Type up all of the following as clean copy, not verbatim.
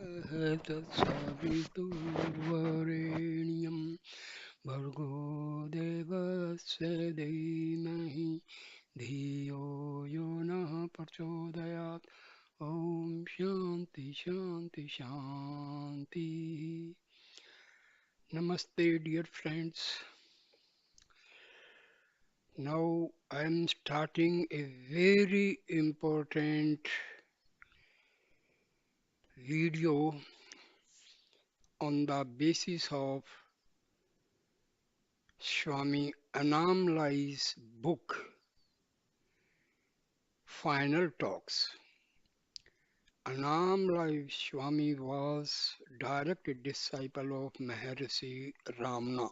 तत्सवितुर्वरेण्यं भर्गो देवस्य धीमहि धियो यो नः प्रचोदयात्. Om Shanti Shanti Shanti. Namaste, dear friends. Now I am starting a very important video on the basis of Swami Annamalai's book, Final Talks. Annamalai Swami was direct disciple of Maharishi Ramana.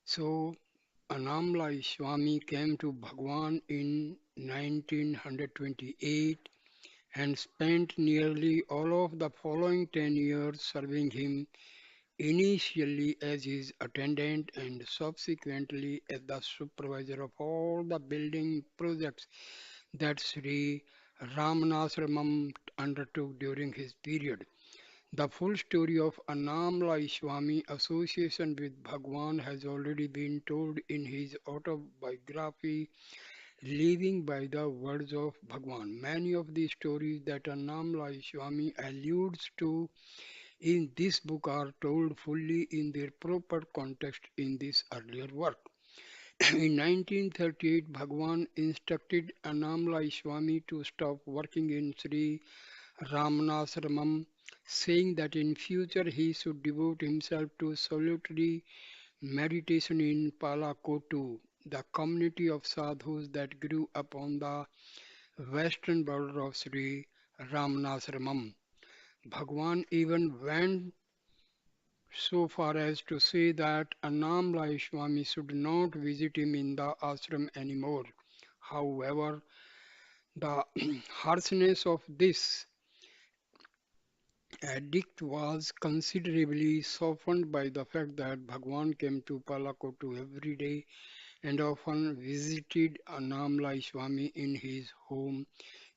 So Annamalai Swami came to Bhagwan in 1928 and spent nearly all of the following 10 years serving him, initially as his attendant and subsequently as the supervisor of all the building projects that Sri Ramanasramam undertook during his period. The full story of Annamalai Swami association with Bhagwan has already been told in his autobiography, Living by the Words of Bhagwan. Many of the stories that Annamalai Swami alludes to in this book are told fully in their proper context in this earlier work. In 1938, Bhagwan instructed Annamalai Swami to stop working in Sri Ramanasramam, saying that in future he should devote himself to solitary meditation in Palakotu, the community of sadhus that grew up on the western border of Sri Ramanasramam. Bhagwan even went so far as to say that Annamalai Swami should not visit him in the ashram anymore. However, the harshness of this edict was considerably softened by the fact that Bhagwan came to Palakotu every day and often visited Annamalai Swami in his home,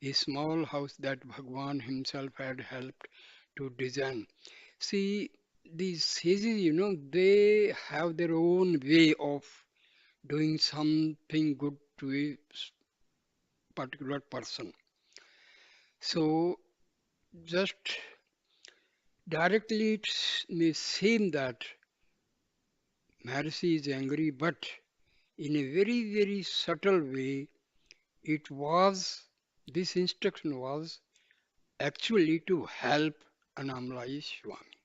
a small house that Bhagwan himself had helped to design. See, these sages, they have their own way of doing something good to a particular person. So, just directly it may seem that Maharishi is angry, but in a very, very subtle way, it was, this instruction was actually to help Annamalai Swami.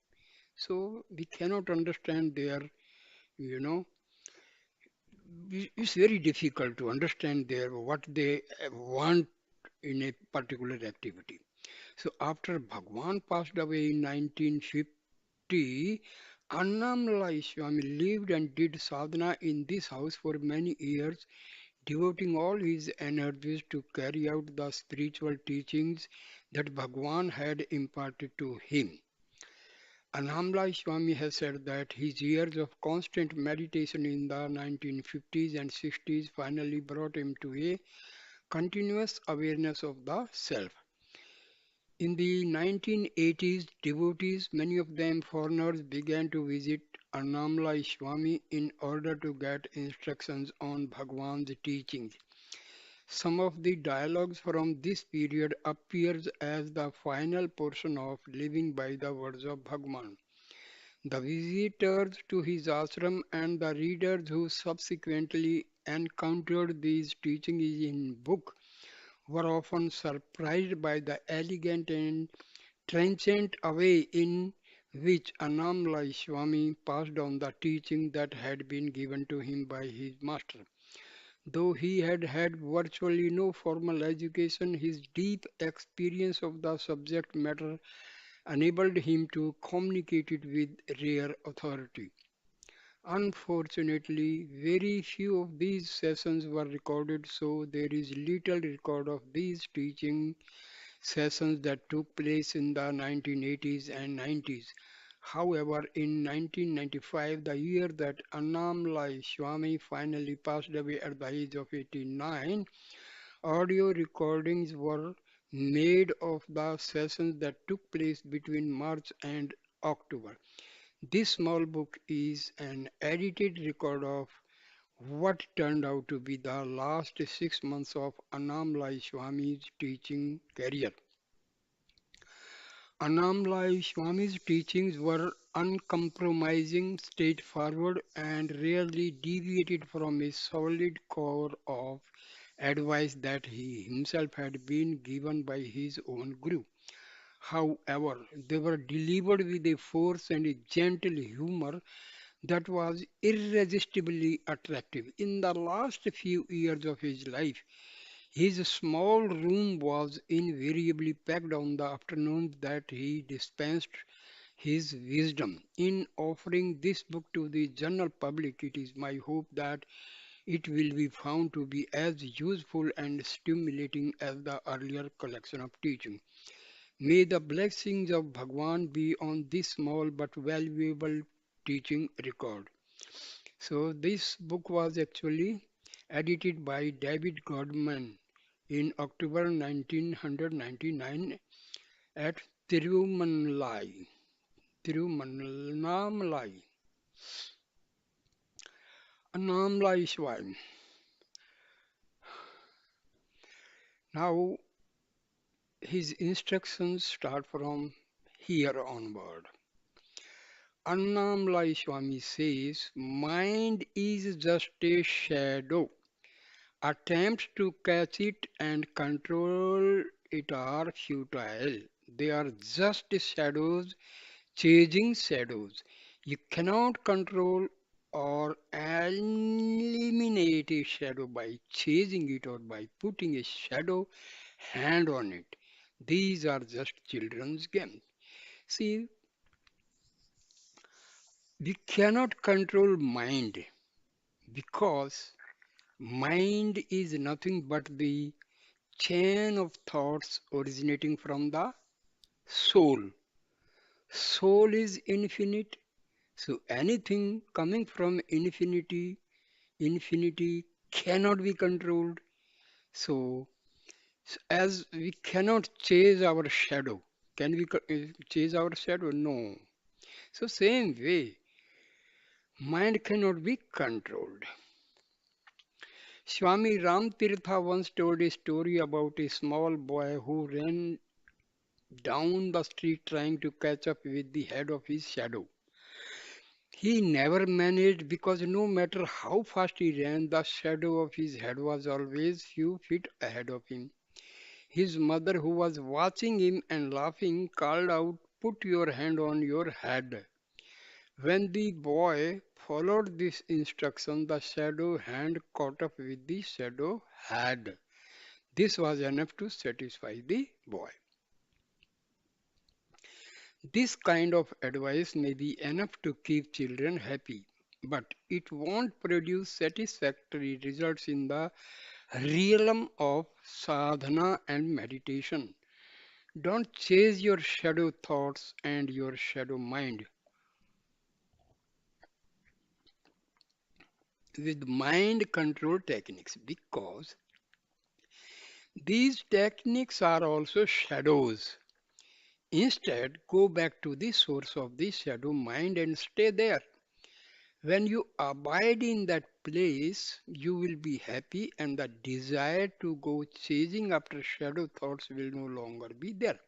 So, we cannot understand their, you know, it's very difficult to understand their what they want in a particular activity. So after Bhagwan passed away in 1950, Annamalai Swami lived and did sadhana in this house for many years, devoting all his energies to carry out the spiritual teachings that Bhagwan had imparted to him. Annamalai Swami has said that his years of constant meditation in the 1950s and 60s finally brought him to a continuous awareness of the self. In the 1980s, devotees, many of them foreigners, began to visit Annamalai Swami in order to get instructions on Bhagwan's teachings. Some of the dialogues from this period appears as the final portion of Living by the Words of Bhagwan. The visitors to his ashram and the readers who subsequently encountered these teachings in book were often surprised by the elegant and transient way in which Annamalai Swami passed on the teaching that had been given to him by his master. Though he had had virtually no formal education, his deep experience of the subject matter enabled him to communicate it with rare authority. Unfortunately, very few of these sessions were recorded, so there is little record of these teaching sessions that took place in the 1980s and 90s. However, in 1995, the year that Annamalai Swami finally passed away at the age of 89, audio recordings were made of the sessions that took place between March and October. This small book is an edited record of what turned out to be the last 6 months of Annamalai Swami's teaching career. Annamalai Swami's teachings were uncompromising, straightforward, and rarely deviated from a solid core of advice that he himself had been given by his own guru. However, they were delivered with a force and a gentle humor that was irresistibly attractive. In the last few years of his life, his small room was invariably packed on the afternoons that he dispensed his wisdom. In offering this book to the general public, it is my hope that it will be found to be as useful and stimulating as the earlier collection of teaching. May the blessings of Bhagwan be on this small but valuable teaching record. So, this book was actually edited by David Godman in October 1999 at Tirumanalai. Tirumannamalai. Annamalai Swami. Now, his instructions start from here onward. Annamalai Swami says, mind is just a shadow. Attempts to catch it and control it are futile. They are just shadows chasing shadows. You cannot control or eliminate a shadow by chasing it or by putting a shadow hand on it. These are just children's games. See, we cannot control mind because mind is nothing but the chain of thoughts originating from the soul. Soul is infinite, so anything coming from infinity cannot be controlled. So, as we cannot chase our shadow, can we chase our shadow? No. So, same way, mind cannot be controlled. Swami Ram Tirtha once told a story about a small boy who ran down the street trying to catch up with the head of his shadow. He never managed because no matter how fast he ran, the shadow of his head was always few feet ahead of him. His mother, who was watching him and laughing, called out, "Put your hand on your head." When the boy followed this instruction, the shadow hand caught up with the shadow head. This was enough to satisfy the boy. This kind of advice may be enough to keep children happy, but it won't produce satisfactory results in the realm of sadhana and meditation. Don't chase your shadow thoughts and your shadow mind with mind control techniques because these techniques are also shadows. Instead, go back to the source of the shadow mind and stay there. When you abide in that place, you will be happy, and the desire to go chasing after shadow thoughts will no longer be there.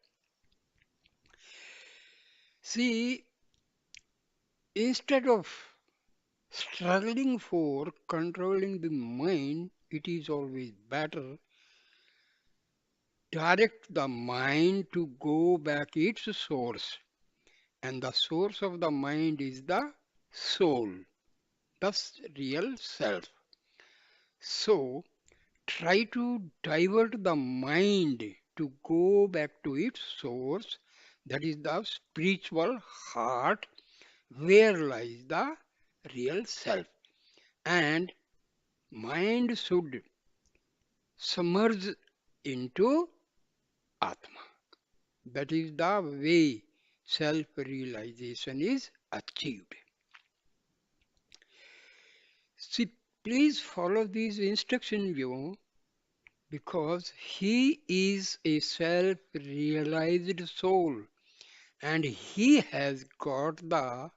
See, instead of struggling for controlling the mind, it is always better direct the mind to go back its source. And the source of the mind is the soul, the real self. So, try to divert the mind to go back to its source, that is the spiritual heart, where lies the real self. And mind should submerge into Atma. That is the way self realization is achieved. See, please follow these instructions, because he is a self-realized soul and he has got the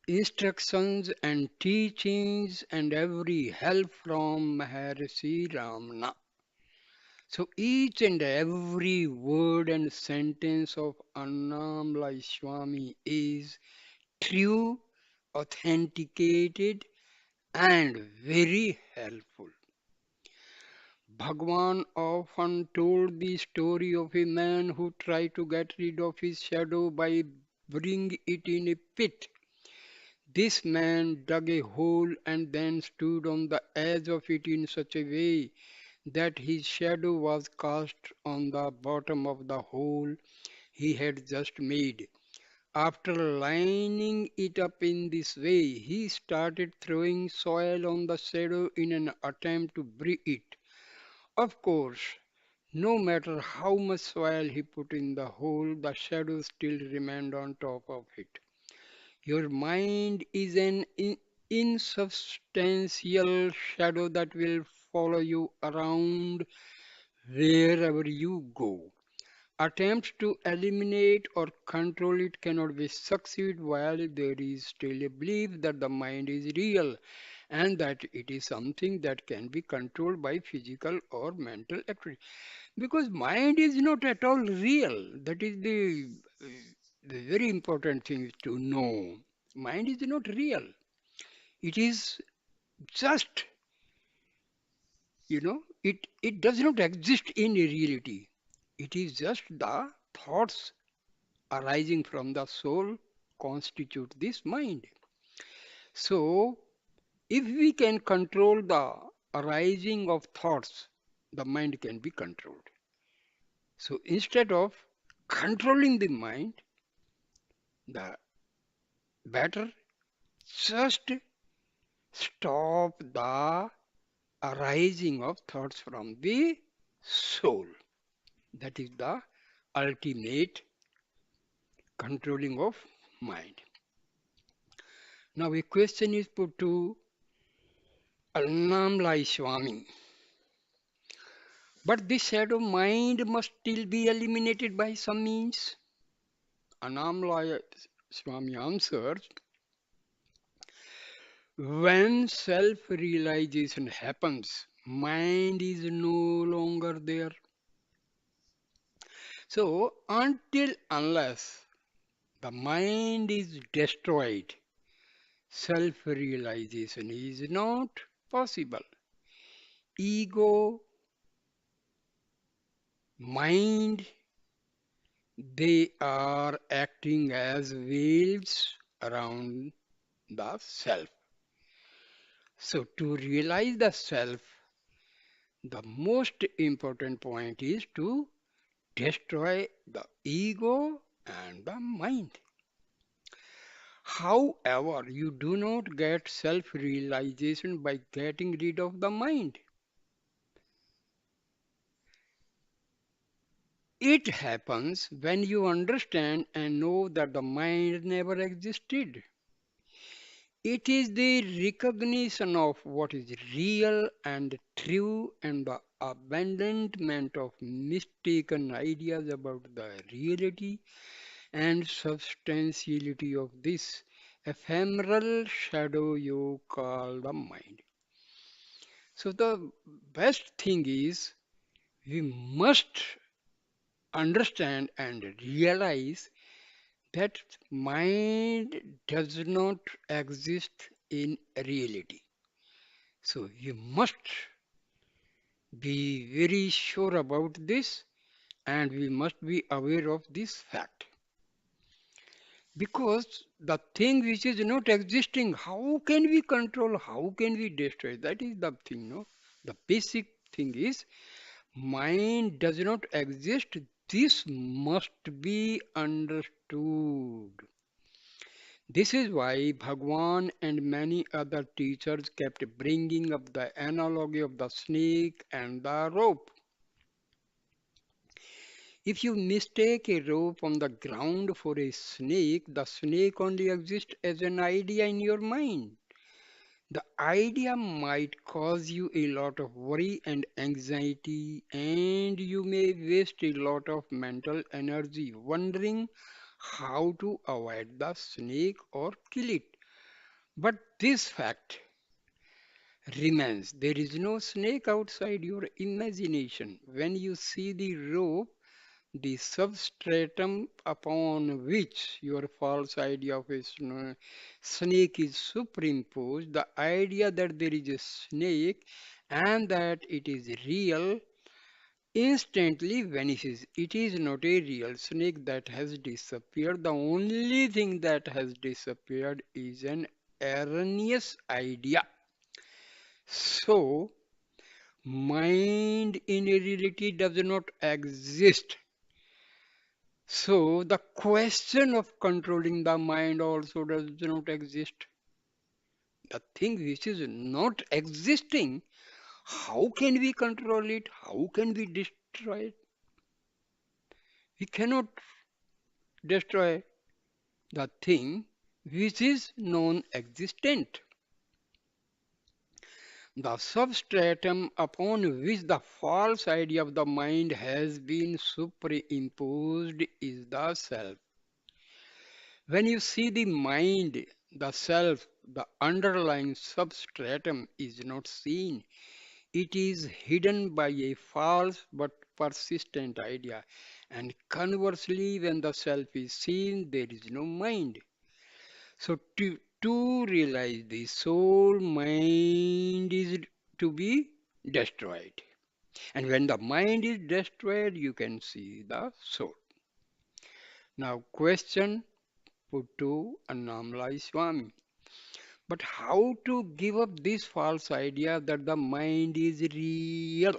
instructions and teachings and every help from Maharishi Ramana. So each and every word and sentence of Annamalai Swami is true, authenticated, and very helpful. Bhagwan often told the story of a man who tried to get rid of his shadow by burying it in a pit. This man dug a hole and then stood on the edge of it in such a way that his shadow was cast on the bottom of the hole he had just made. After lining it up in this way, he started throwing soil on the shadow in an attempt to bury it. Of course, no matter how much soil he put in the hole, the shadow still remained on top of it. Your mind is an insubstantial shadow that will follow you around wherever you go. Attempts to eliminate or control it cannot be succeed while there is still a belief that the mind is real and that it is something that can be controlled by physical or mental activity. Because mind is not at all real. That is the very important thing to know. Mind is not real. It is just, it does not exist in reality. It is just the thoughts arising from the soul constitute this mind. So, if we can control the arising of thoughts, the mind can be controlled. So, instead of controlling the mind, the better just stop the arising of thoughts from the soul. That is the ultimate controlling of mind. Now, a question is put to Annamalai Swami. But this shadow mind must still be eliminated by some means. Annamalai Swami answers, when self-realization happens, mind is no longer there. So, until unless the mind is destroyed, self-realization is not possible. Ego, mind, they are acting as waves around the self. So, to realize the self, the most important point is to destroy the ego and the mind. However, you do not get self realization by getting rid of the mind. It happens when you understand and know that the mind never existed. It is the recognition of what is real and true and the abandonment of mistaken ideas about the reality and substantiality of this ephemeral shadow you call the mind. So, the best thing is we must understand and realize that mind does not exist in reality. So you must be very sure about this and we must be aware of this fact. Because the thing which is not existing, how can we control, how can we destroy? That is the thing, no? The basic thing is mind does not exist. This must be understood. This is why Bhagwan and many other teachers kept bringing up the analogy of the snake and the rope. If you mistake a rope on the ground for a snake, the snake only exists as an idea in your mind. The idea might cause you a lot of worry and anxiety, and you may waste a lot of mental energy wondering how to avoid the snake or kill it. But this fact remains: there is no snake outside your imagination. When you see the rope, the substratum upon which your false idea of a snake is superimposed, the idea that there is a snake and that it is real instantly vanishes. It is not a real snake that has disappeared. The only thing that has disappeared is an erroneous idea. So, mind in reality does not exist. So the question of controlling the mind also does not exist. The thing which is not existing, how can we control it? How can we destroy it? We cannot destroy the thing which is non-existent. The substratum upon which the false idea of the mind has been superimposed is the self. When you see the mind, the self, the underlying substratum is not seen. It is hidden by a false but persistent idea. And conversely, when the self is seen, there is no mind. So, to realize the soul, mind is to be destroyed. And when the mind is destroyed, you can see the soul. Now, question put to Annamalai Swami. But how to give up this false idea that the mind is real?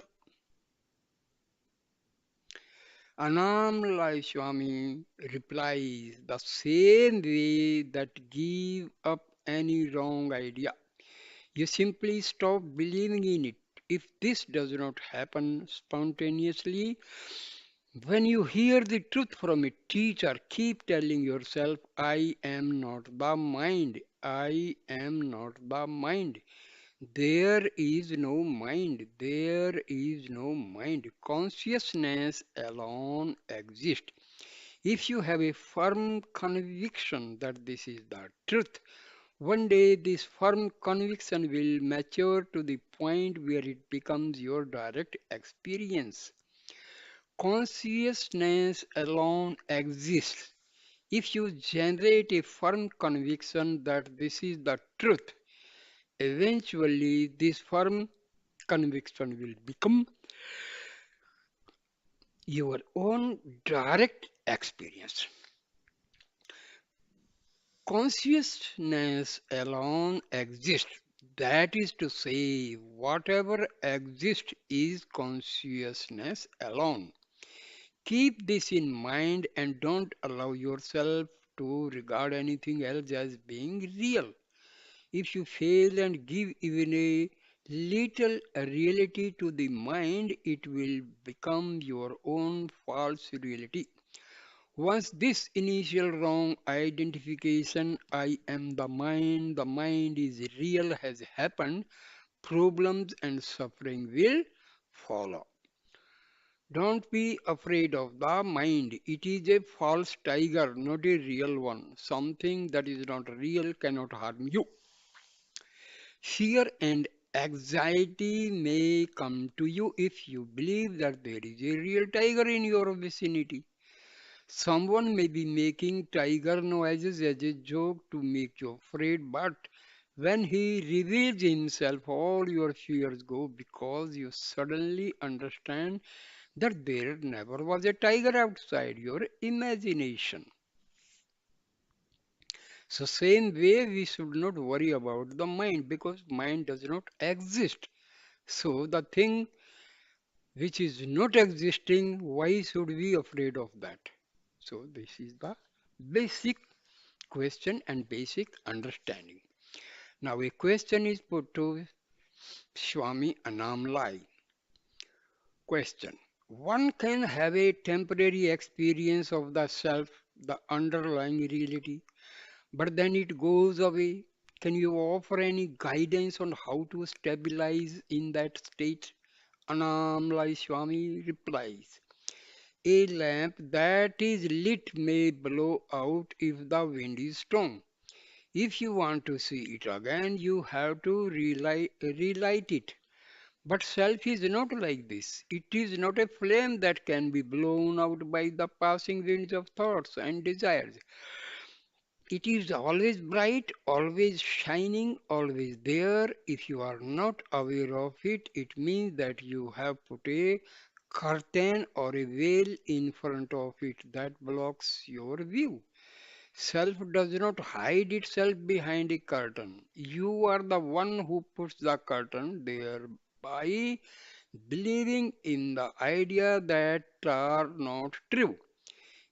Annamalai Swami replies the same way that give up any wrong idea. You simply stop believing in it. If this does not happen spontaneously, when you hear the truth from a teacher, keep telling yourself, I am not the mind. I am not the mind. There is no mind. There is no mind. Consciousness alone exists. If you have a firm conviction that this is the truth, one day this firm conviction will mature to the point where it becomes your direct experience. Consciousness alone exists. If you generate a firm conviction that this is the truth, eventually this firm conviction will become your own direct experience. Consciousness alone exists. That is to say, whatever exists is consciousness alone. Keep this in mind and don't allow yourself to regard anything else as being real. If you fail and give even a little reality to the mind, it will become your own false reality. Once this initial wrong identification, I am the mind is real, has happened, problems and suffering will follow. Don't be afraid of the mind. It is a false tiger, not a real one. Something that is not real cannot harm you. Fear and anxiety may come to you if you believe that there is a real tiger in your vicinity. Someone may be making tiger noises as a joke to make you afraid, but when he reveals himself, all your fears go because you suddenly understand that there never was a tiger outside your imagination. So same way we should not worry about the mind because mind does not exist. So the thing which is not existing, why should we afraid of that? So this is the basic question and basic understanding. Now a question is put to Swami Annamalai. Question. One can have a temporary experience of the self, the underlying reality, but then it goes away. Can you offer any guidance on how to stabilize in that state? Annamalai Swami replies, a lamp that is lit may blow out if the wind is strong. If you want to see it again, you have to relight it. But self is not like this. It is not a flame that can be blown out by the passing winds of thoughts and desires. It is always bright, always shining, always there. If you are not aware of it, it means that you have put a curtain or a veil in front of it that blocks your view. Self does not hide itself behind a curtain. You are the one who puts the curtain there by believing in the idea that are not true.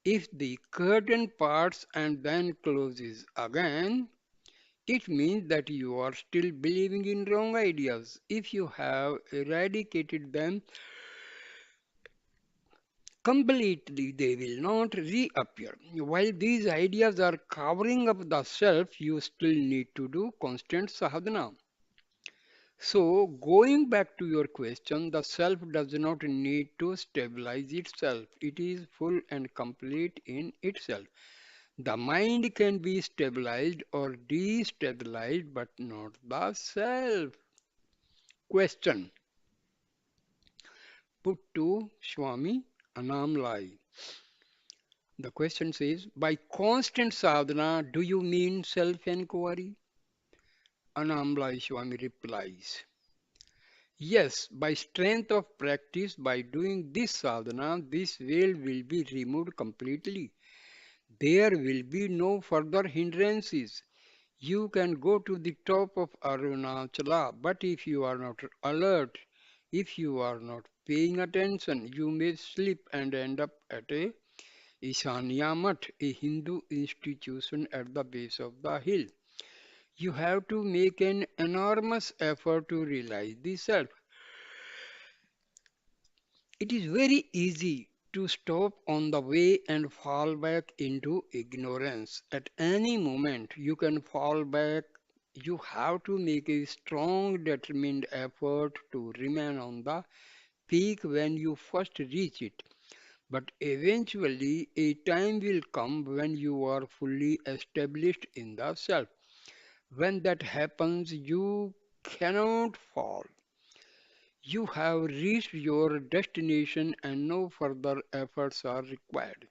If the curtain parts and then closes again, it means that you are still believing in wrong ideas. If you have eradicated them completely, they will not reappear. While these ideas are covering up the self, you still need to do constant sadhana. So, going back to your question, the self does not need to stabilize itself. It is full and complete in itself. The mind can be stabilized or destabilized, but not the self. Question put to Swami Annamalai. The question says, by constant sadhana, do you mean self-enquiry? Annamalai Swami replies, yes, by strength of practice, by doing this sadhana, this veil will be removed completely. There will be no further hindrances. You can go to the top of Arunachala, but if you are not alert, if you are not paying attention, you may slip and end up at a Ishanya Math, a Hindu institution at the base of the hill. You have to make an enormous effort to realize the self. It is very easy to stop on the way and fall back into ignorance. At any moment, you can fall back. You have to make a strong, determined effort to remain on the peak when you first reach it. But eventually, a time will come when you are fully established in the self. When that happens, you cannot fall. You have reached your destination and no further efforts are required.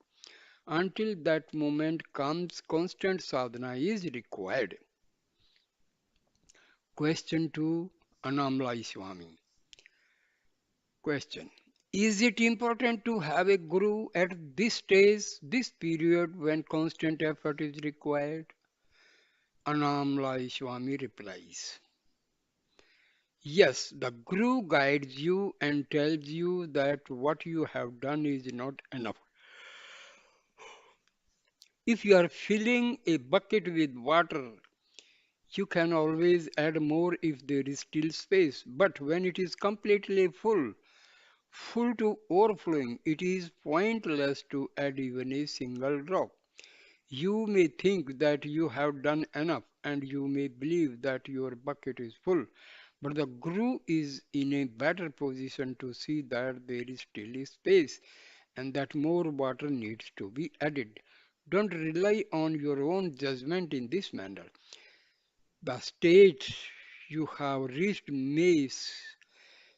Until that moment comes, constant sadhana is required. Question to Annamalai Swami. Question. Is it important to have a guru at this stage, this period when constant effort is required? Annamalai Swami replies. Yes, the guru guides you and tells you that what you have done is not enough. If you are filling a bucket with water, you can always add more if there is still space. But when it is completely full, full to overflowing, it is pointless to add even a single drop. You may think that you have done enough and you may believe that your bucket is full, but the guru is in a better position to see that there is still a space and that more water needs to be added. Don't rely on your own judgment in this manner. The state you have reached may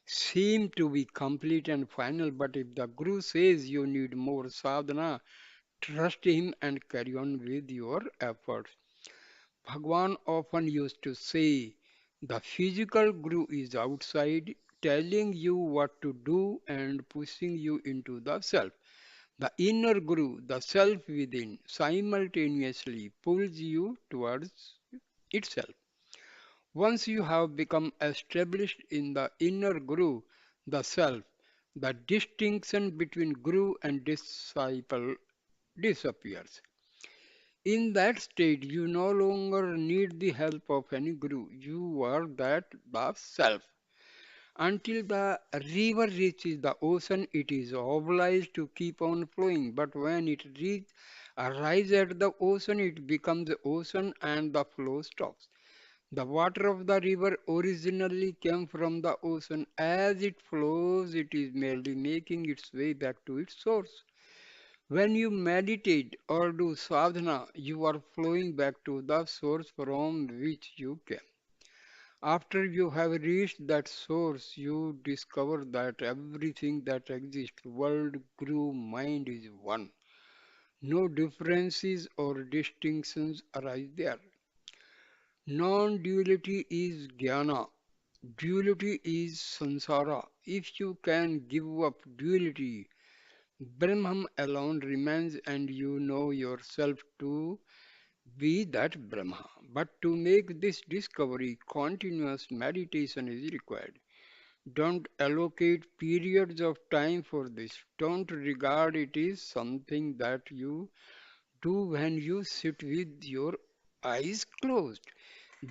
seem to be complete and final, but if the Guru says you need more sadhana, trust him and carry on with your efforts. Bhagwan often used to say, the physical Guru is outside, telling you what to do and pushing you into the self. The inner Guru, the self within, simultaneously pulls you towards itself. Once you have become established in the inner Guru, the self, the distinction between Guru and disciple disappears. In that state, you no longer need the help of any Guru. You are that the self. Until the river reaches the ocean, it is obliged to keep on flowing. But when it arrives at the ocean, it becomes the ocean and the flow stops. The water of the river originally came from the ocean. As it flows, it is merely making its way back to its source. When you meditate or do sadhana, you are flowing back to the source from which you came. After you have reached that source, you discover that everything that exists, world, group, mind is one. No differences or distinctions arise there. Non-duality is jnana. Duality is samsara. If you can give up duality, Brahman alone remains and you know yourself to be that Brahma. But to make this discovery, continuous meditation is required. Don't allocate periods of time for this. Don't regard it as something that you do when you sit with your eyes closed.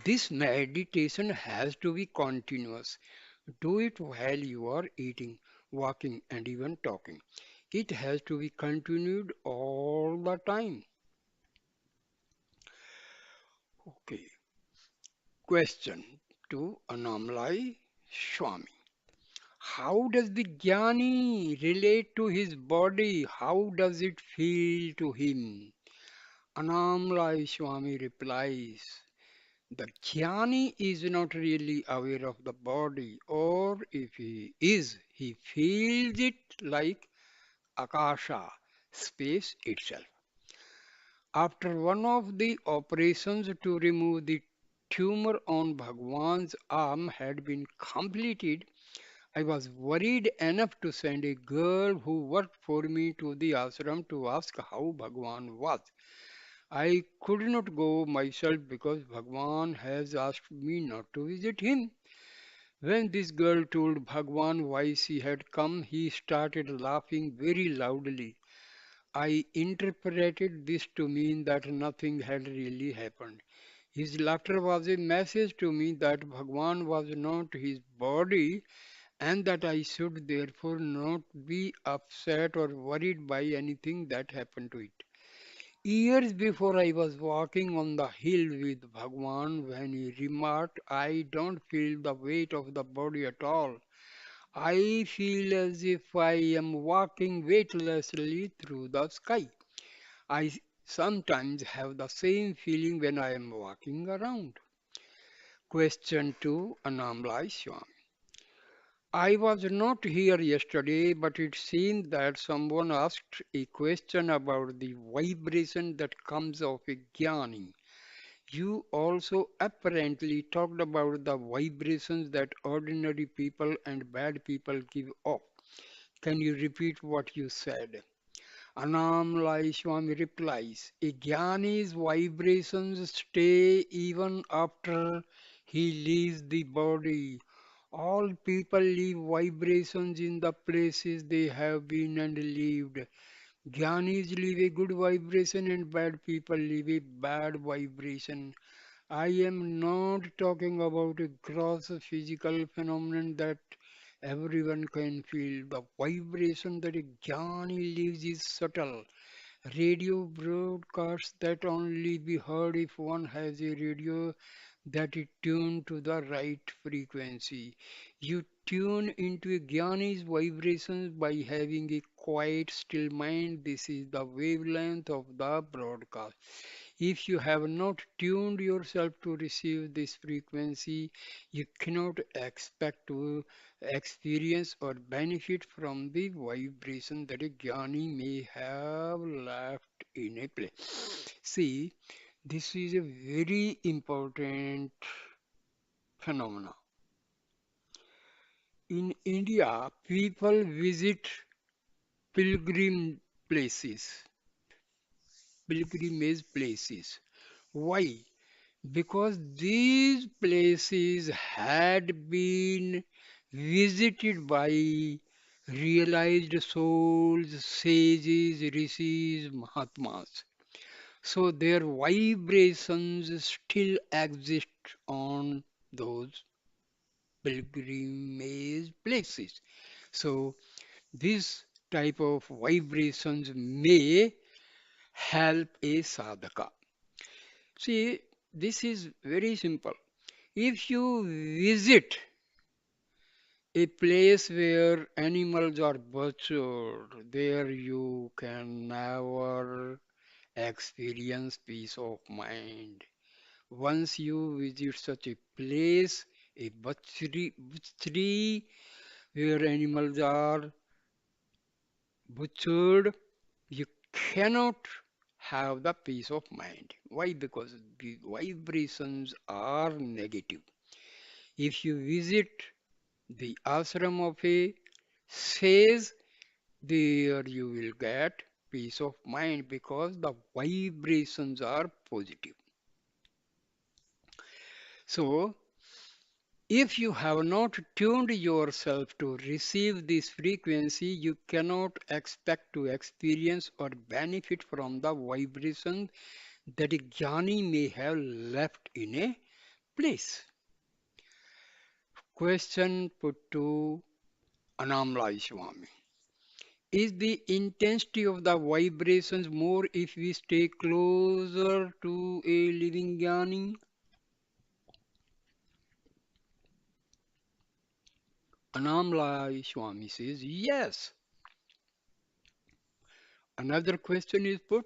This meditation has to be continuous. Do it while you are eating, walking, and even talking. It has to be continued all the time. Okay. Question to Annamalai Swami. How does the jnani relate to his body? How does it feel to him? Annamalai Swami replies, the jnani is not really aware of the body, or if he is, he feels it like akasha, space itself. After one of the operations to remove the tumor on Bhagwan's arm had been completed, I was worried enough to send a girl who worked for me to the ashram to ask how Bhagwan was. I could not go myself because Bhagwan has asked me not to visit him. When this girl told Bhagwan why she had come, he started laughing very loudly. I interpreted this to mean that nothing had really happened. His laughter was a message to me that Bhagwan was not his body and that I should therefore not be upset or worried by anything that happened to it. Years before I was walking on the hill with Bhagwan when he remarked, I don't feel the weight of the body at all. I feel as if I am walking weightlessly through the sky. I sometimes have the same feeling when I am walking around. Question to Annamalai Swami. I was not here yesterday, but it seemed that someone asked a question about the vibration that comes of a jnani. You also apparently talked about the vibrations that ordinary people and bad people give off. Can you repeat what you said? Annamalai Swami replies, a jnani's vibrations stay even after he leaves the body. All people leave vibrations in the places they have been and lived. Jnanis leave a good vibration and bad people leave a bad vibration. I am not talking about a gross physical phenomenon that everyone can feel. The vibration that a jnani leaves is subtle. Radio broadcasts that only be heard if one has a radio that is tuned to the right frequency. You tune into a jnani's vibrations by having a quiet, still mind. This is the wavelength of the broadcast. If you have not tuned yourself to receive this frequency, you cannot expect to experience or benefit from the vibration that a jnani may have left in a place. See, this is a very important phenomena. In India, people visit pilgrim places, pilgrimage places. Why? Because these places had been visited by realized souls, sages, rishis, mahatmas. So their vibrations still exist on those pilgrimage places. So this type of vibrations may help a sadhaka. See, this is very simple. If you visit a place where animals are butchered, there you can never experience peace of mind. Once you visit such a place, a butchery where animals are butchered, you cannot have the peace of mind. Why? Because the vibrations are negative. If you visit the ashram of a sage, there you will get peace of mind because the vibrations are positive. So, if you have not tuned yourself to receive this frequency, you cannot expect to experience or benefit from the vibration that a jnani may have left in a place. Question put to Annamalai Swami. Is the intensity of the vibrations more if we stay closer to a living jnani? Annamalai Swami says yes. Another question is put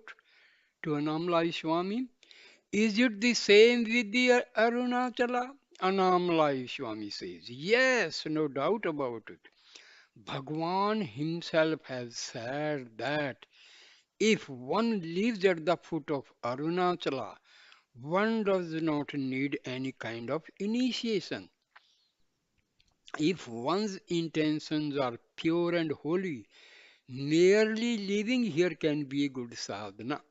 to Annamalai Swami. Is it the same with the Arunachala? Annamalai Swami says yes, no doubt about it. Bhagwan himself has said that if one lives at the foot of Arunachala, one does not need any kind of initiation. If one's intentions are pure and holy, merely living here can be a good sadhana.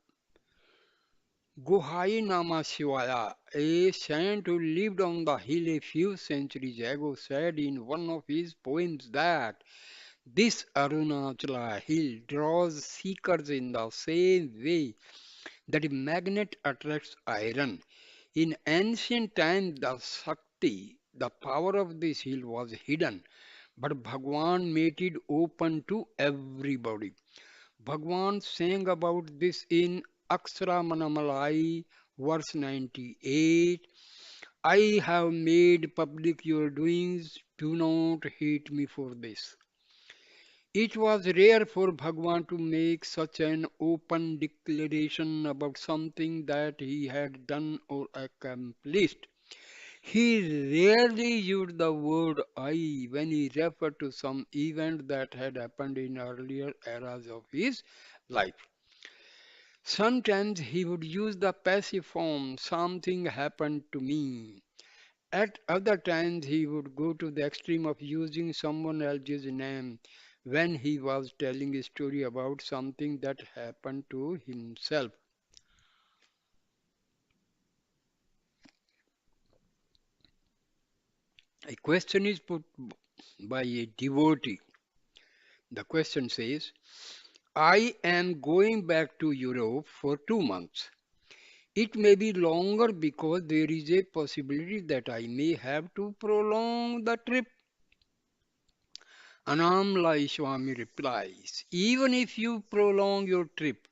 Gohai Nama Shivaya, a saint who lived on the hill a few centuries ago, said in one of his poems that this Arunachala hill draws seekers in the same way that a magnet attracts iron. In ancient times, the Shakti, the power of this hill was hidden, but Bhagwan made it open to everybody. Bhagwan sang about this in Annamalai, verse 98. I have made public your doings, do not hate me for this. It was rare for Bhagwan to make such an open declaration about something that he had done or accomplished. He rarely used the word I when he referred to some event that had happened in earlier eras of his life. Sometimes he would use the passive form, something happened to me. At other times, he would go to the extreme of using someone else's name when he was telling a story about something that happened to himself. A question is put by a devotee. The question says, I am going back to Europe for 2 months. It may be longer because there is a possibility that I may have to prolong the trip. Annamalai Swami replies, even if you prolong your trip,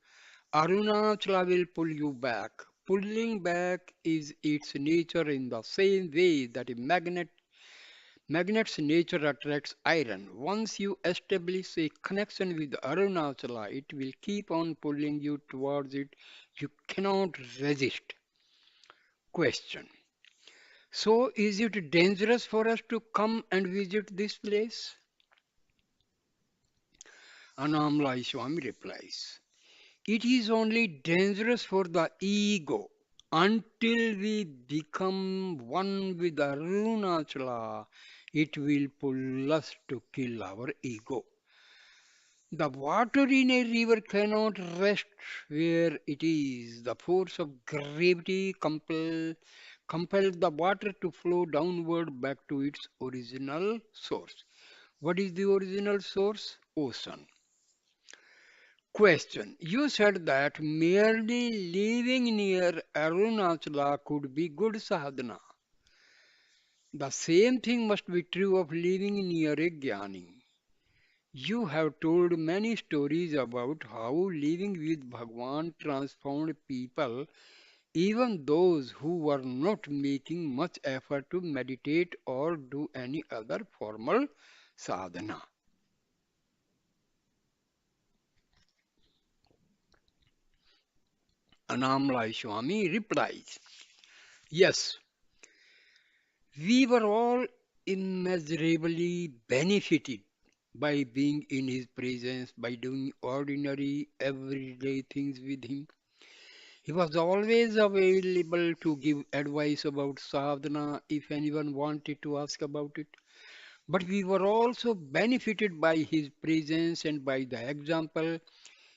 Arunachala will pull you back. Pulling back is its nature in the same way that a magnet's nature attracts iron. Once you establish a connection with Arunachala, it will keep on pulling you towards it. You cannot resist. Question. So, is it dangerous for us to come and visit this place? Annamalai Swami replies, it is only dangerous for the ego. Until we become one with Arunachala, it will pull us to kill our ego. The water in a river cannot rest where it is. The force of gravity compels the water to flow downward back to its original source. What is the original source? Ocean. Question. You said that merely living near Arunachala could be good sadhana. The same thing must be true of living near a jnani. You have told many stories about how living with Bhagwan transformed people even those who were not making much effort to meditate or do any other formal sadhana. Annamalai Swami replies, yes, we were all immeasurably benefited by being in his presence, by doing ordinary, everyday things with him. He was always available to give advice about sadhana if anyone wanted to ask about it. But we were also benefited by his presence and by the example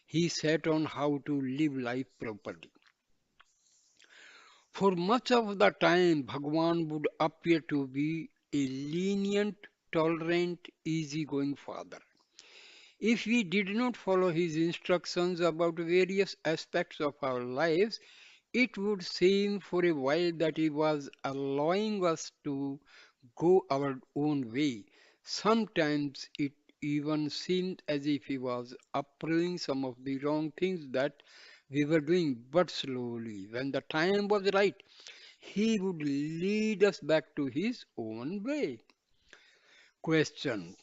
he set on how to live life properly. For much of the time, Bhagwan would appear to be a lenient, tolerant, easygoing father. If we did not follow his instructions about various aspects of our lives, it would seem for a while that he was allowing us to go our own way. Sometimes it even seemed as if he was approving some of the wrong things that we were doing, but slowly, when the time was right, he would lead us back to his own way. Question.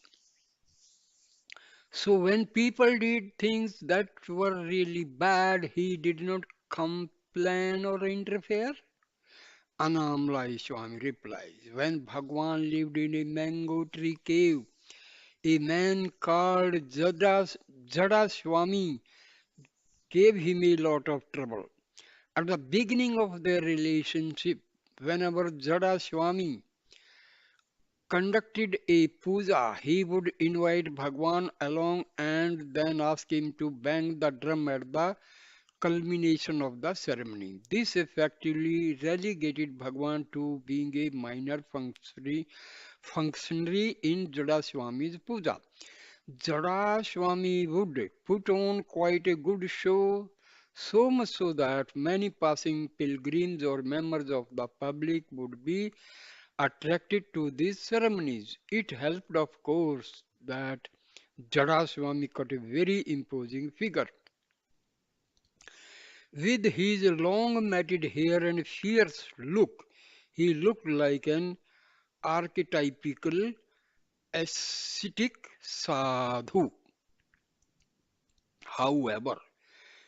So when people did things that were really bad, he did not complain or interfere? Annamalai Swami replies, when Bhagwan lived in a mango tree cave, a man called Jada Swami gave him a lot of trouble. At the beginning of their relationship, whenever Jada Swami conducted a puja, he would invite Bhagwan along and then ask him to bang the drum at the culmination of the ceremony. This effectively relegated Bhagwan to being a minor functionary in Jada Swami's puja. Jada Swami would put on quite a good show, so much so that many passing pilgrims or members of the public would be attracted to these ceremonies. It helped, of course, that Jada Swami got a very imposing figure. With his long matted hair and fierce look, he looked like an archetypical ascetic sadhu. However,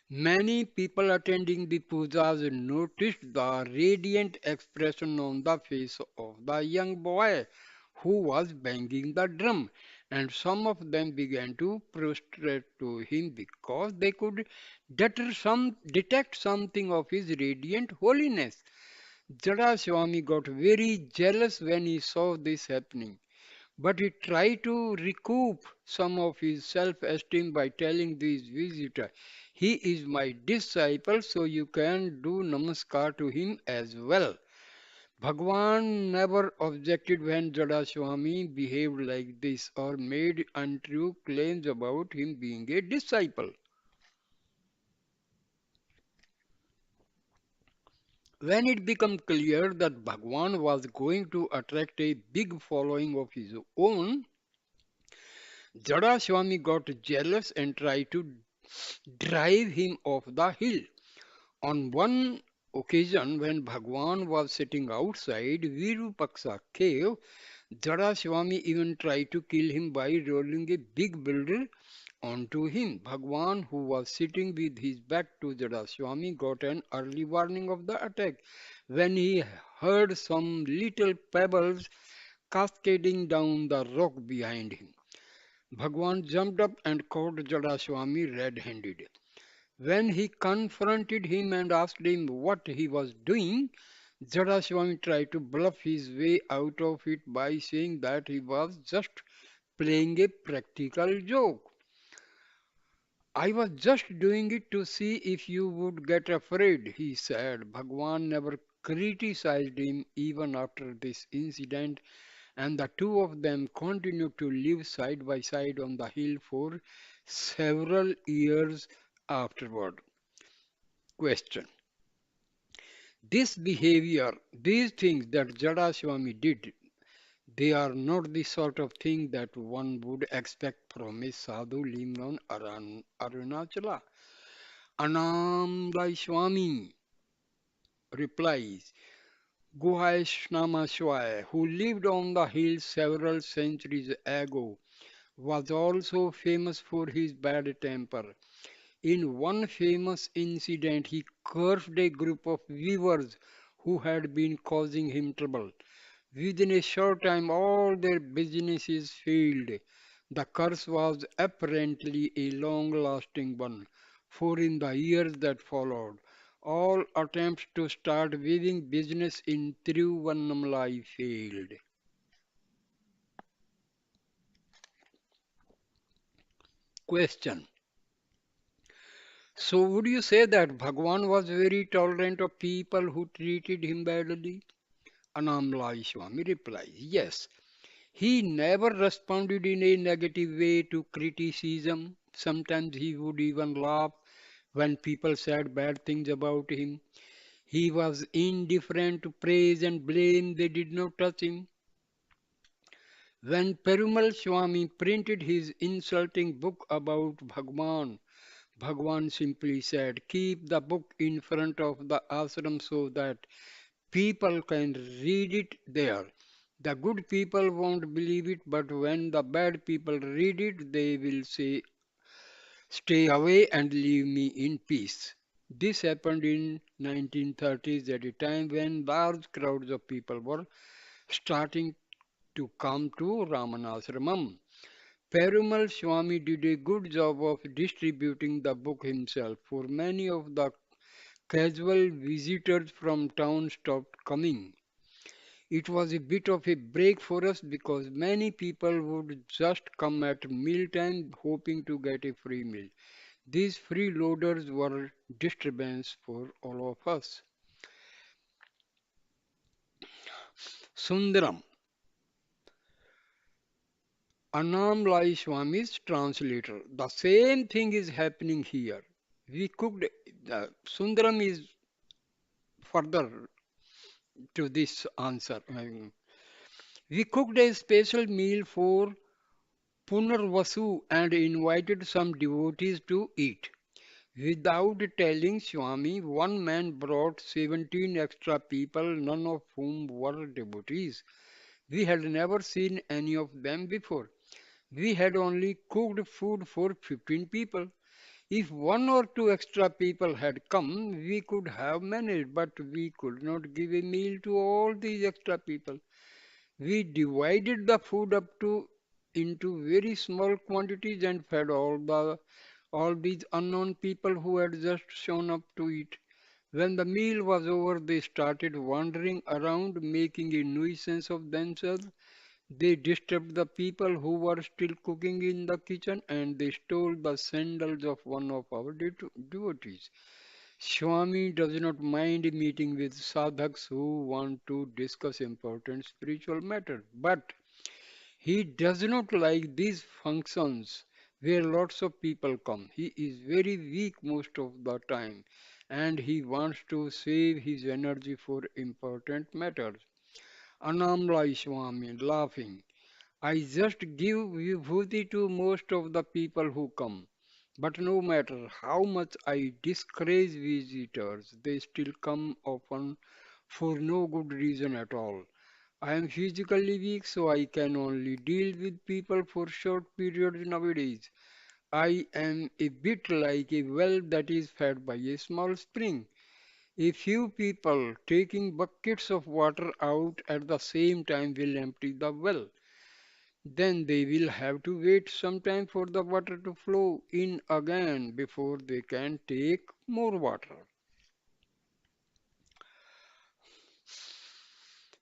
many people attending the pujas noticed the radiant expression on the face of the young boy who was banging the drum, and some of them began to prostrate to him because they could detect something of his radiant holiness. Jada Swami got very jealous when he saw this happening. But he tried to recoup some of his self-esteem by telling this visitor, he is my disciple, so you can do namaskar to him as well. Bhagwan never objected when Jada Swami behaved like this or made untrue claims about him being a disciple. When it became clear that Bhagwan was going to attract a big following of his own, Jada Swami got jealous and tried to drive him off the hill. On one occasion, when Bhagwan was sitting outside Virupaksa cave, Jada Swami even tried to kill him by rolling a big boulder onto him. Bhagwan, who was sitting with his back to Jada Swami, got an early warning of the attack when he heard some little pebbles cascading down the rock behind him. Bhagwan jumped up and caught Jadaswami red-handed. When he confronted him and asked him what he was doing, Jadaswami tried to bluff his way out of it by saying that he was just playing a practical joke. I was just doing it to see if you would get afraid, he said. Bhagwan never criticized him even after this incident, and the two of them continued to live side by side on the hill for several years afterward. Question. This behavior, these things that Jadaswami did, they are not the sort of thing that one would expect from a sadhu living on Arunachala. Anam Swami. replies, Guhaishnamashwai, who lived on the hill several centuries ago, was also famous for his bad temper. In one famous incident, he cursed a group of weavers who had been causing him trouble. Within a short time, all their businesses failed. The curse was apparently a long lasting one, for in the years that followed, all attempts to start weaving business in Tiruvannamalai failed. Question. So, would you say that Bhagwan was very tolerant of people who treated him badly? Annamalai Swami replies, yes. He never responded in a negative way to criticism. Sometimes he would even laugh when people said bad things about him. He was indifferent to praise and blame, they did not touch him. When Perumal Swami printed his insulting book about Bhagwan, Bhagwan simply said, keep the book in front of the ashram so that people can read it there. The good people won't believe it, but when the bad people read it, they will say, stay away and leave me in peace. This happened in 1930s at a time when large crowds of people were starting to come to Ramanasramam. Perumal Swami did a good job of distributing the book himself, for many of the casual visitors from town stopped coming. It was a bit of a break for us because many people would just come at mealtime hoping to get a free meal. These freeloaders were disturbance for all of us. Sundaram, Annamalai Swami's translator. The same thing is happening here. We cooked, Sundaram is further to this answer. We cooked a special meal for Punarvasu and invited some devotees to eat. Without telling Swami, one man brought 17 extra people, none of whom were devotees. We had never seen any of them before. We had only cooked food for 15 people. If one or two extra people had come, we could have managed, but we could not give a meal to all these extra people. We divided the food up to into very small quantities and fed all these unknown people who had just shown up to eat. When the meal was over, they started wandering around, making a nuisance of themselves. They disturbed the people who were still cooking in the kitchen and they stole the sandals of one of our devotees. Swami does not mind meeting with sadhaks who want to discuss important spiritual matters, but he does not like these functions where lots of people come. He is very weak most of the time and he wants to save his energy for important matters. Anamlai Swami laughing. I just give vibhuti to most of the people who come. But no matter how much I discourage visitors, they still come often for no good reason at all. I am physically weak, so I can only deal with people for short periods nowadays. I am a bit like a well that is fed by a small spring. A few people taking buckets of water out at the same time will empty the well. Then they will have to wait some time for the water to flow in again before they can take more water.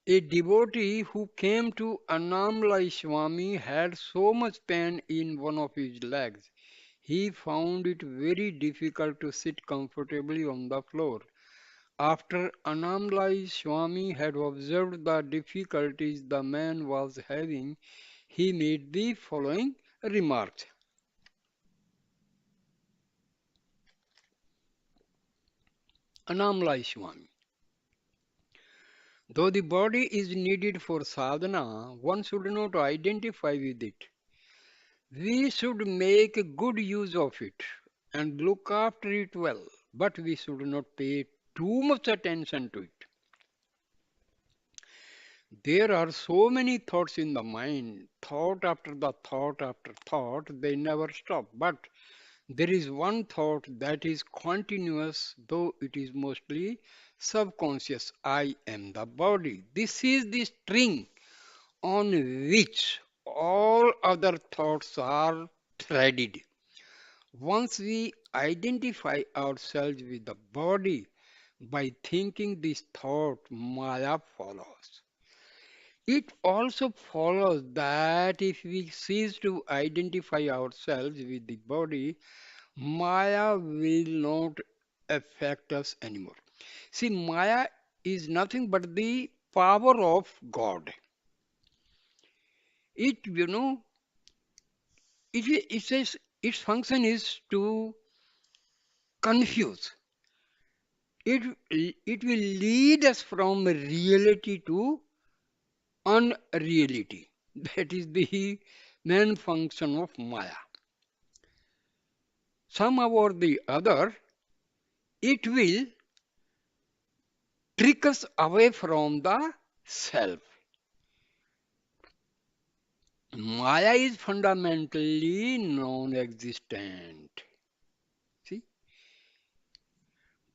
A devotee who came to Annamalai Swami had so much pain in one of his legs. He found it very difficult to sit comfortably on the floor. After Annamalai Swami had observed the difficulties the man was having, he made the following remarks. Annamalai Swami. Though the body is needed for sadhana, one should not identify with it. We should make good use of it and look after it well, but we should not pay too much attention to it. There are so many thoughts in the mind, thought after the thought after thought, they never stop. But there is one thought that is continuous, though it is mostly subconscious. I am the body. This is the string on which all other thoughts are threaded. Once we identify ourselves with the body by thinking this thought, Maya follows. It also follows that if we cease to identify ourselves with the body, Maya will not affect us anymore. See, Maya is nothing but the power of God. It, it says its function is to confuse. It will lead us from reality to unreality. That is the main function of Maya. Somehow or the other, it will trick us away from the self. Maya is fundamentally non-existent. See,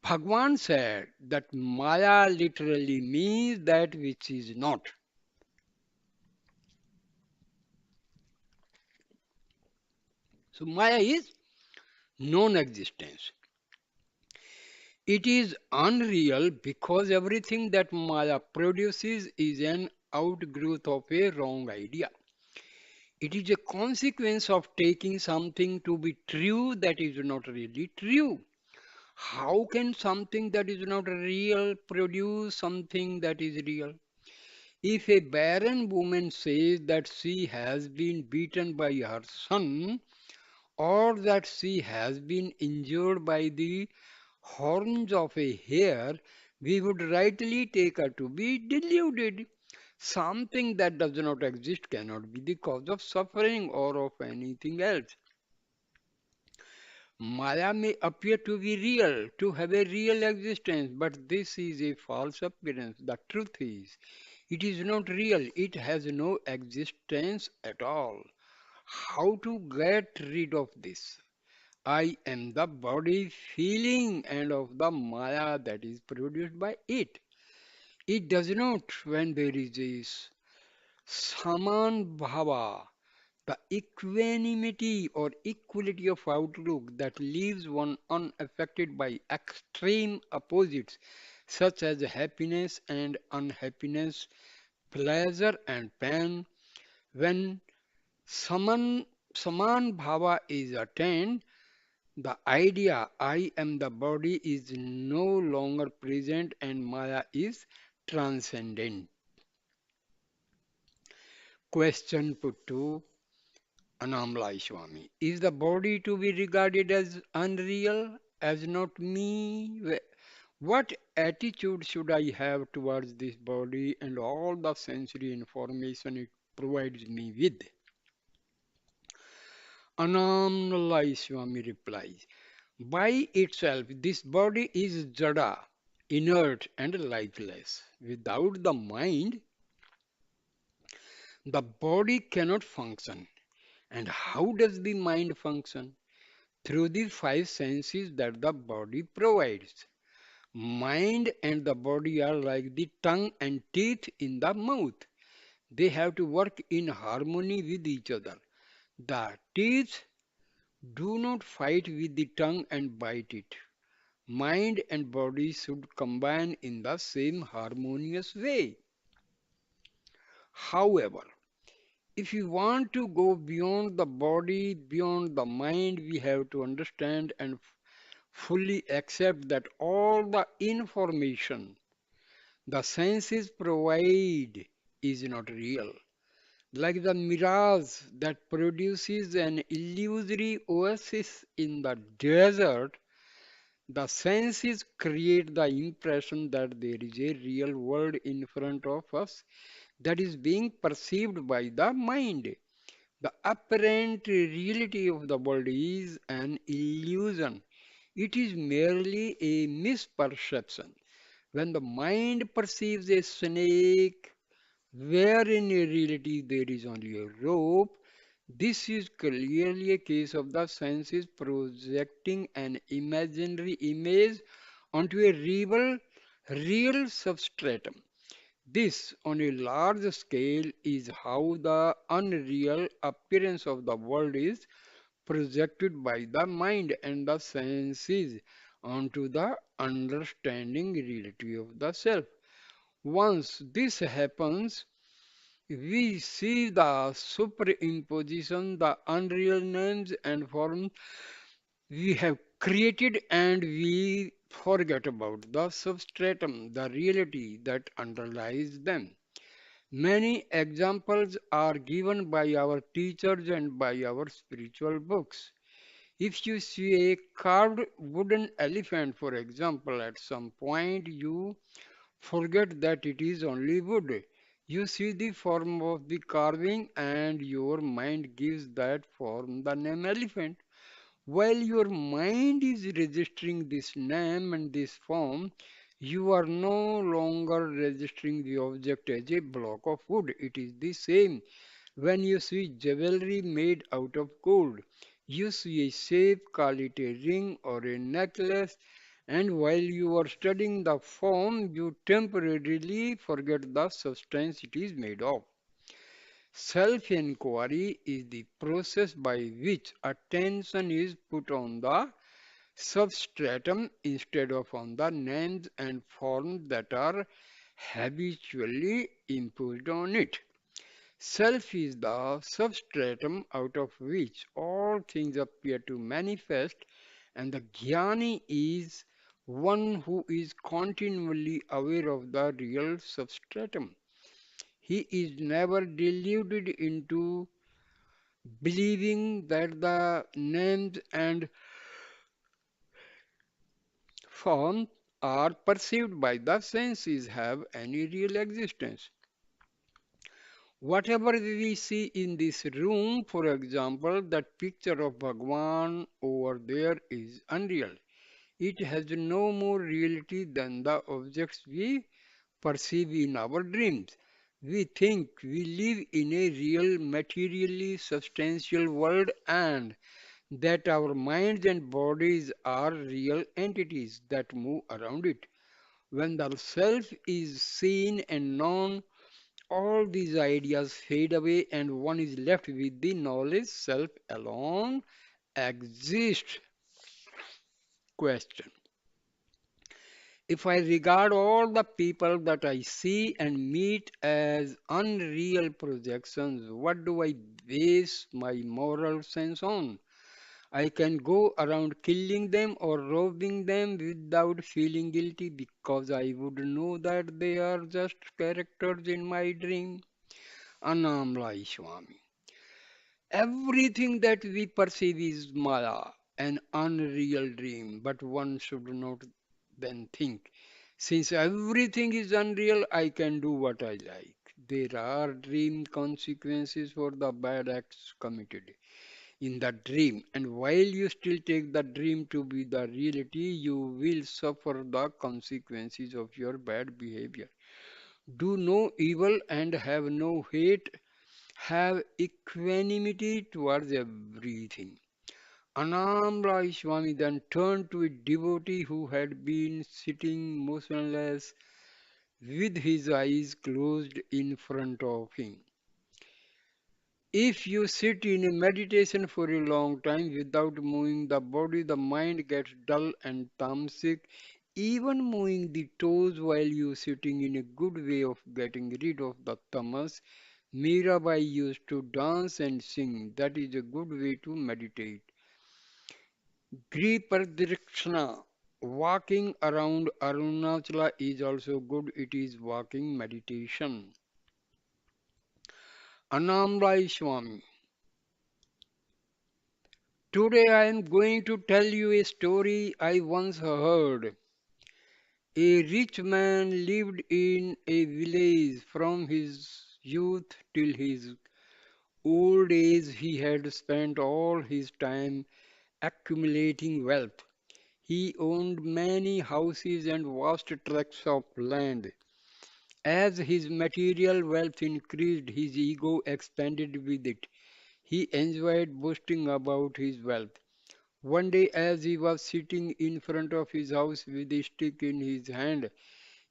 Bhagwan said that Maya literally means that which is not. So Maya is non-existence. It is unreal because everything that Maya produces is an outgrowth of a wrong idea. It is a consequence of taking something to be true that is not really true. How can something that is not real produce something that is real? If a barren woman says that she has been beaten by her son, or that she has been injured by the horns of a hare, we would rightly take her to be deluded. Something that does not exist cannot be the cause of suffering or of anything else. Maya may appear to be real, to have a real existence, but this is a false appearance. The truth is, it is not real. It has no existence at all. How to get rid of this? I am the body feeling and of the Maya that is produced by it. It does not when there is this Saman Bhava, the equanimity or equality of outlook that leaves one unaffected by extreme opposites such as happiness and unhappiness, pleasure and pain. When Saman, Saman Bhava is attained, the idea I am the body is no longer present and Maya is transcendent. Question put to Annamalai Swami. Is the body to be regarded as unreal, as not me? What attitude should I have towards this body and all the sensory information it provides me with? Annamalai Swami replies, by itself, this body is jada, inert and lifeless. Without the mind, the body cannot function. And how does the mind function? Through the five senses that the body provides. Mind and the body are like the tongue and teeth in the mouth. They have to work in harmony with each other. The teeth do not fight with the tongue and bite it. Mind and body should combine in the same harmonious way. However, if we want to go beyond the body, beyond the mind, we have to understand and fully accept that all the information the senses provide is not real. Like the mirage that produces an illusory oasis in the desert, the senses create the impression that there is a real world in front of us that is being perceived by the mind. The apparent reality of the world is an illusion. It is merely a misperception. When the mind perceives a snake where in reality there is only a rope, this is clearly a case of the senses projecting an imaginary image onto a real substratum. This, on a large scale, is how the unreal appearance of the world is projected by the mind and the senses onto the understanding reality of the self. Once this happens, we see the superimposition, the unreal names and forms we have created, and we forget about the substratum, the reality that underlies them. Many examples are given by our teachers and by our spiritual books. If you see a carved wooden elephant, for example, at some point you forget that it is only wood. You see the form of the carving and your mind gives that form the name elephant. While your mind is registering this name and this form, you are no longer registering the object as a block of wood. It is the same when you see jewelry made out of gold. You see a shape, call it a ring or a necklace, and while you are studying the form, you temporarily forget the substance it is made of. Self inquiry is the process by which attention is put on the substratum instead of on the names and forms that are habitually imposed on it. Self is the substratum out of which all things appear to manifest, and the jnani is one who is continually aware of the real substratum. He is never deluded into believing that the names and forms are perceived by the senses have any real existence. Whatever we see in this room, for example, that picture of Bhagwan over there is unreal. It has no more reality than the objects we perceive in our dreams. We think we live in a real, materially substantial world and that our minds and bodies are real entities that move around it. When the self is seen and known, all these ideas fade away and one is left with the knowledge self alone exists. Question. If I regard all the people that I see and meet as unreal projections, what do I base my moral sense on? I can go around killing them or robbing them without feeling guilty because I would know that they are just characters in my dream. Annamalai Swami. Everything that we perceive is Maya, an unreal dream, but one should not then think, since everything is unreal, I can do what I like. There are dream consequences for the bad acts committed in the dream, and while you still take the dream to be the reality, you will suffer the consequences of your bad behavior. Do no evil and have no hate, have equanimity towards everything. Annamalai Swami then turned to a devotee who had been sitting motionless with his eyes closed in front of him. If you sit in a meditation for a long time without moving the body, the mind gets dull and tamasic. Even moving the toes while you sitting in a good way of getting rid of the tamas. Mirabai used to dance and sing. That is a good way to meditate. Gripadrikshana, walking around Arunachala is also good. It is walking meditation. Annamalai Swami. Today I am going to tell you a story I once heard. A rich man lived in a village from his youth till his old age. He had spent all his time accumulating wealth. He owned many houses and vast tracts of land. As his material wealth increased, his ego expanded with it. He enjoyed boasting about his wealth. One day, as he was sitting in front of his house with a stick in his hand,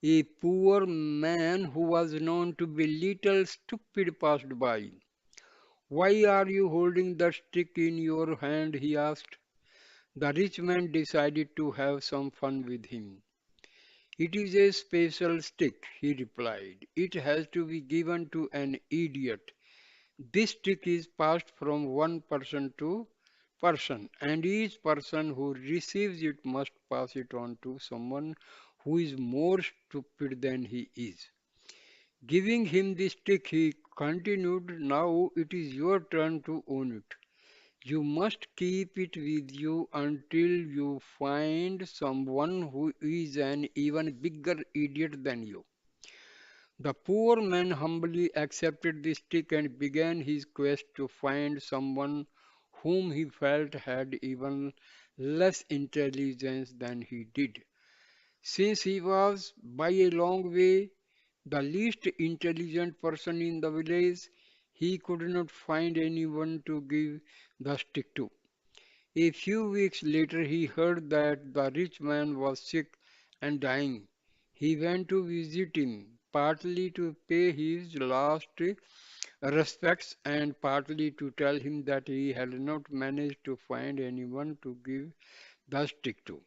a poor man who was known to be little stupid passed by. Why are you holding the stick in your hand? He asked. The rich man decided to have some fun with him. It is a special stick, he replied. It has to be given to an idiot. This stick is passed from one person to person, and each person who receives it must pass it on to someone who is more stupid than he is. Giving him the stick, he continued, now it is your turn to own it. You must keep it with you until you find someone who is an even bigger idiot than you. The poor man humbly accepted the stick and began his quest to find someone whom he felt had even less intelligence than he did. Since he was by a long way the least intelligent person in the village, he could not find anyone to give the stick to. A few weeks later, he heard that the rich man was sick and dying. He went to visit him, partly to pay his last respects and partly to tell him that he had not managed to find anyone to give the stick to.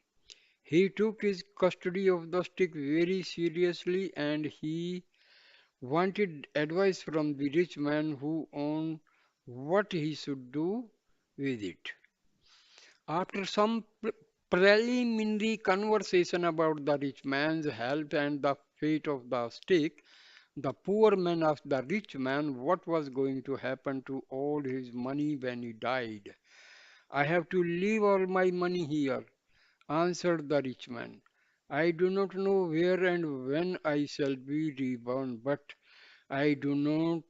He took his custody of the stick very seriously and he wanted advice from the rich man who on what he should do with it. After some preliminary conversation about the rich man's health and the fate of the stick, the poor man asked the rich man what was going to happen to all his money when he died. I have to leave all my money here, answered the rich man. I do not know where and when I shall be reborn, but I do not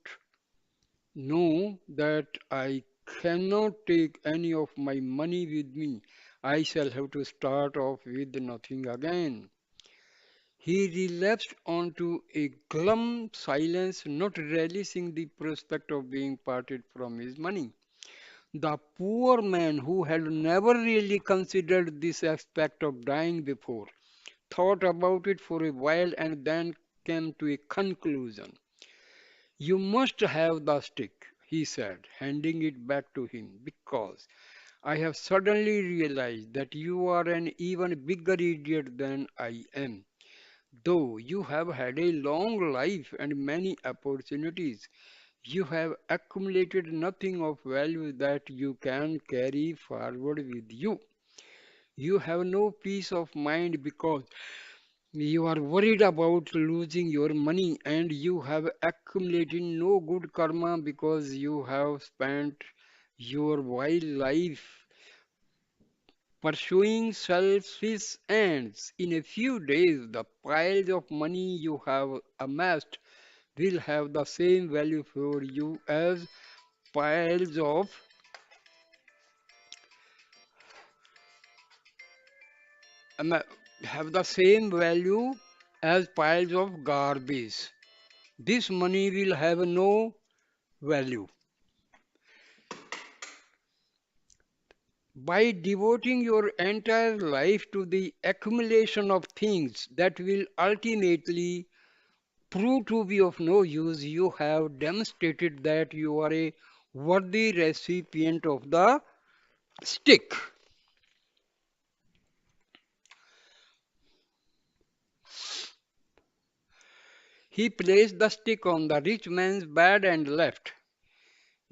know that I cannot take any of my money with me. I shall have to start off with nothing again. He relapsed onto a glum silence, not relishing the prospect of being parted from his money. The poor man, who had never really considered this aspect of dying before, thought about it for a while and then came to a conclusion. You must have the stick, he said, handing it back to him, because I have suddenly realized that you are an even bigger idiot than I am. Though you have had a long life and many opportunities, you have accumulated nothing of value that you can carry forward with you. You have no peace of mind because you are worried about losing your money, and you have accumulated no good karma because you have spent your wild life pursuing selfish ends. In a few days, the piles of money you have amassed will have the same value for you as piles of ama- have the same value as piles of garbage. This money will have no value. By devoting your entire life to the accumulation of things that will ultimately prove to be of no use, you have demonstrated that you are a worthy recipient of the stick. He placed the stick on the rich man's bed and left.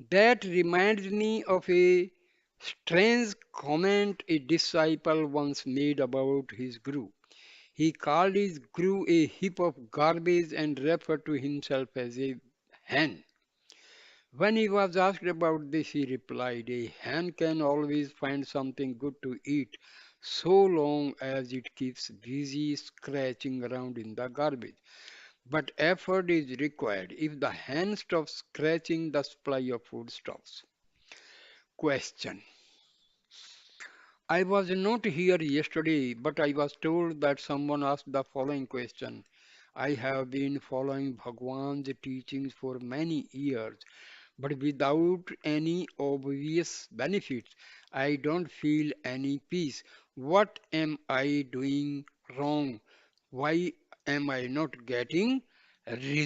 That reminds me of a strange comment a disciple once made about his guru. He called his guru a heap of garbage and referred to himself as a hen. When he was asked about this, he replied, a hen can always find something good to eat so long as it keeps busy scratching around in the garbage. But effort is required. If the hen stops scratching, the supply of food stops. Question. I was not here yesterday, but I was told that someone asked the following question. I have been following Bhagwan's teachings for many years, but without any obvious benefits. I don't feel any peace. What am I doing wrong? Why am I not getting